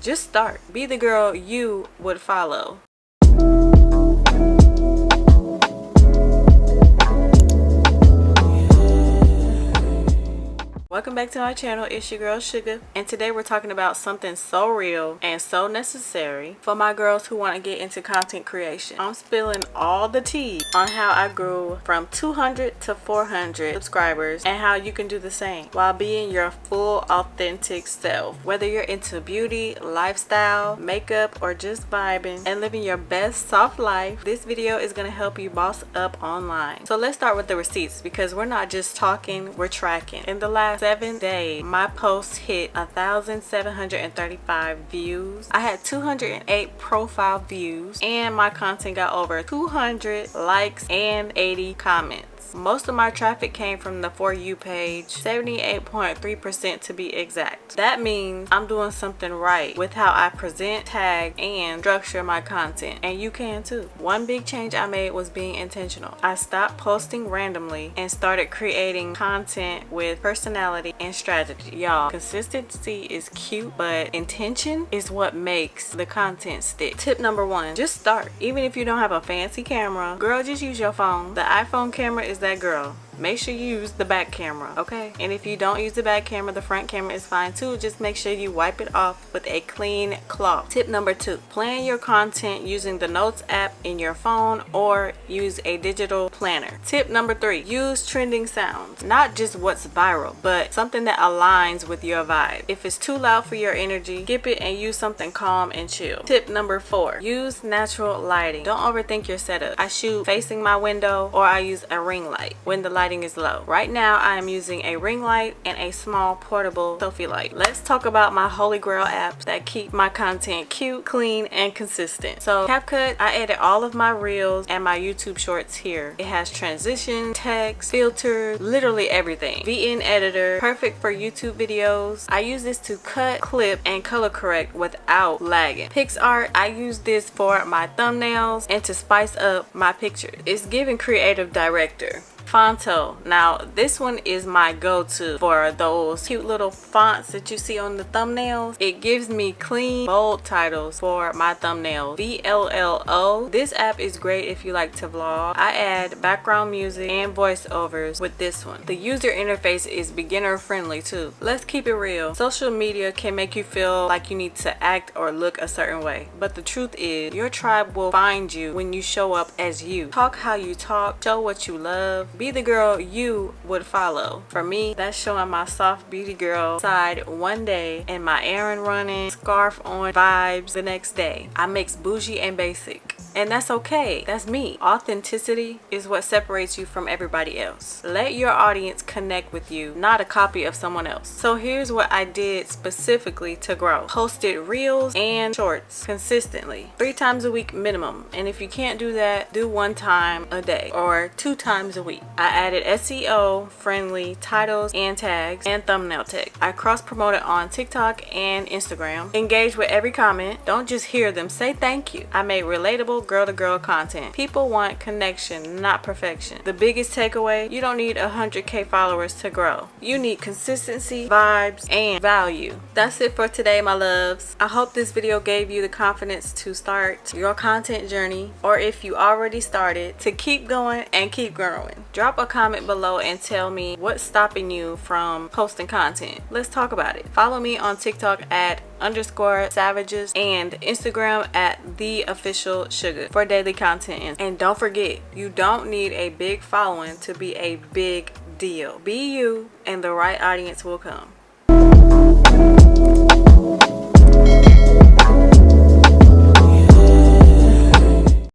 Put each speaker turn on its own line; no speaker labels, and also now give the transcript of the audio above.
Just start. Be the girl you would follow. Welcome back to my channel. It's your girl Sugar, and today we're talking about something so real and so necessary for my girls who want to get into content creation. I'm spilling all the tea on how I grew from 200 to 400 subscribers and how you can do the same while being your full authentic self. Whether you're into beauty, lifestyle, makeup, or just vibing and living your best soft life, this video is going to help you boss up online. So let's start with the receipts, because we're not just talking, we're tracking. In the last 7 days, my posts hit 1,735 views. I had 208 profile views, and my content got over 200 likes and 80 comments. Most of my traffic came from the For You page, 78.3% to be exact. That means I'm doing something right with how I present, tag, and structure my content, and you can too. One big change I made was being intentional. I stopped posting randomly and started creating content with personality and strategy. Y'all, consistency is cute, but intention is what makes the content stick. Tip number 1, just start. Even if you don't have a fancy camera, girl, just use your phone. The iPhone camera is that girl. Make sure you use the back camera, okay? And if you don't use the back camera, the front camera is fine too. Just make sure you wipe it off with a clean cloth. Tip number 2, plan your content using the Notes app in your phone or use a digital planner. Tip number 3, use trending sounds. Not just what's viral, but something that aligns with your vibe. If it's too loud for your energy, skip it and use something calm and chill. Tip number 4, use natural lighting. Don't overthink your setup. I shoot facing my window, or I use a ring light when the lighting is low. Right now I am using a ring light and a small portable selfie light. Let's talk about my holy grail apps that keep my content cute, clean, and consistent. So CapCut, I edit all of my reels and my YouTube shorts here. It has transition, text, filters, literally everything. VN editor, perfect for YouTube videos. I use this to cut, clip, and color correct without lagging. Picsart, I use this for my thumbnails and to spice up my pictures. It's giving creative director. Phonto, now this one is my go-to for those cute little fonts that you see on the thumbnails. It gives me clean, bold titles for my thumbnails. VLLO, this app is great if you like to vlog. I add background music and voiceovers with this one. The user interface is beginner friendly too. Let's keep it real. Social media can make you feel like you need to act or look a certain way, but the truth is your tribe will find you when you show up as you. Talk how you talk, show what you love. Be the girl you would follow. For me, that's showing my soft beauty girl side one day and my errand running, scarf on vibes the next day. I mix bougie and basic. And that's okay. That's me. Authenticity is what separates you from everybody else. Let your audience connect with you, not a copy of someone else. So here's what I did specifically to grow. Posted reels and shorts consistently, 3 times a week minimum. And if you can't do that, do 1 time a day or 2 times a week. I added SEO friendly titles and tags and thumbnail text. I cross promoted on TikTok and Instagram. Engage with every comment. Don't just hear them, say thank you. I made relatable girl-to-girl content. People want connection, not perfection. The biggest takeaway, you don't need 100K followers to grow. You need consistency, vibes, and value. That's it for today, my loves. I hope this video gave you the confidence to start your content journey, or if you already started, to keep going and keep growing. Drop a comment below and tell me what's stopping you from posting content. Let's talk about it. Follow me on TikTok at _savages and Instagram at @theofficialsugar for daily content. And don't forget, you don't need a big following to be a big deal. Be you and the right audience will come.